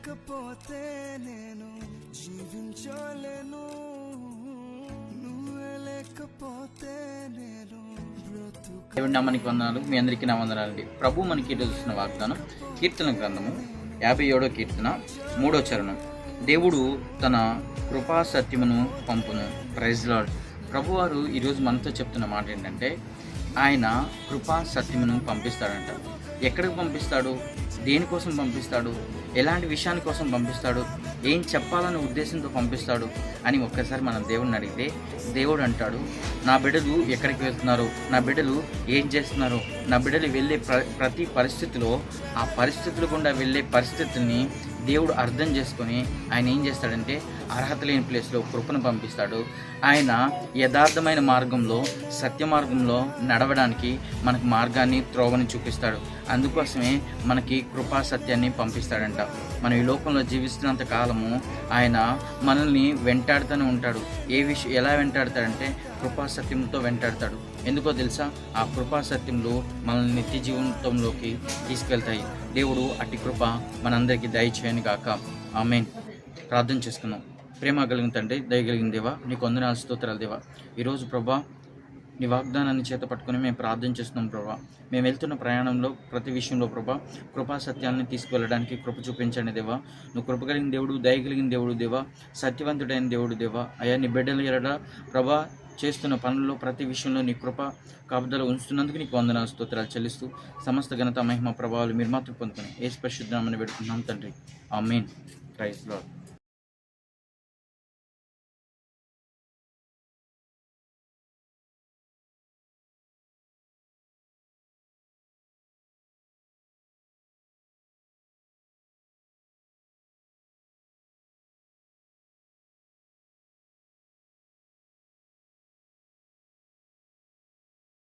లేకపోతే నేను జీవించలేను, నువ్వే లేకపోతే నేను దేవుడి నామానికి వందనాలు. మీ అందరికీ నా వందనాలండి. ప్రభు మనకి ఈరోజు ఇస్తున్న వాగ్దానం కీర్తన గ్రంథము 57వ కీర్తన 3వ చరణం. దేవుడు తన కృపా సత్యమును పంపును. Praise lord. ప్రభువారు ఈరోజు మనతో చెప్తున్న మాట ఏంటంటే, ఆయన కృపా సత్యమును పంపిస్తాడంట. ఎక్కడికి పంపిస్తాడు, దేనికోసం పంపిస్తాడు, ఎలాంటి విషయాని కోసం పంపిస్తాడు, ఏం చెప్పాలనే ఉద్దేశంతో పంపిస్తాడు అని ఒక్కసారి మనం దేవుడిని అడిగితే, దేవుడు అంటాడు, నా బిడ్డలు ఎక్కడికి వెళ్తున్నారు, నా బిడ్డలు ఏం చేస్తున్నారు, నా బిడ్డలు వెళ్ళే ప్రతి పరిస్థితిలో ఆ పరిస్థితులు గుండా వెళ్ళే పరిస్థితుల్ని దేవుడు అర్థం చేసుకొని ఆయన ఏం చేస్తాడంటే, అర్హత లేని ప్లేస్లో కృపను పంపిస్తాడు. ఆయన యథార్థమైన మార్గంలో, సత్య మార్గంలో నడవడానికి మనకు మార్గాన్ని, త్రోవని చూపిస్తాడు. అందుకోసమే మనకి కృపా సత్యాన్ని పంపిస్తాడంట. మనం ఈ లోకంలో జీవిస్తున్నంత కాలము ఆయన మనల్ని వెంటాడుతూనే ఉంటాడు. ఎలా వెంటాడతాడంటే కృపా సత్యంతో వెంటాడతాడు. ఎందుకో తెలుసా? ఆ కృపా సత్యంలో మనల్ని నిత్య జీవితంలోకి తీసుకెళ్తాయి. దేవుడు అట్టి కృప మనందరికీ దయచేయను గాక. ఆమేన్. ప్రార్థన చేసుకుందాం. ప్రేమ కలిగిన తండ్రి, దయగలిగిన దేవా, నీకు వందనాలు, స్తోత్రాలు దేవా. ఈరోజు ప్రభా నీ వాగ్దానాన్ని చేత పట్టుకుని మేము ప్రార్థన చేస్తున్నాం ప్రభా. మేము వెళ్తున్న ప్రయాణంలో ప్రతి విషయంలో ప్రభా కృపా సత్యాన్ని తీసుకువెళ్ళడానికి కృప చూపించండి దేవా. నువ్వు కృప కలిగిన దేవుడు, దయగలిగిన దేవుడు దేవా, సత్యవంతుడైన దేవుడు దేవా. అయ్యా, నీ బిడ్డల ఎడల ప్రభా చేస్తున్న పనుల్లో ప్రతి విషయంలో నీ కృప కాపుదల ఉంచుతున్నందుకు నీకు వందనాలు, స్తోత్రాలు చెల్లిస్తూ సమస్త ఘనత, మహిమ, ప్రభావాలు మీరు మాత్రం పొందుకొని యేసు పరిశుద్ధ నామమున వేడుకుంటున్నాం తండ్రి. ఆమేన్. Praise lord.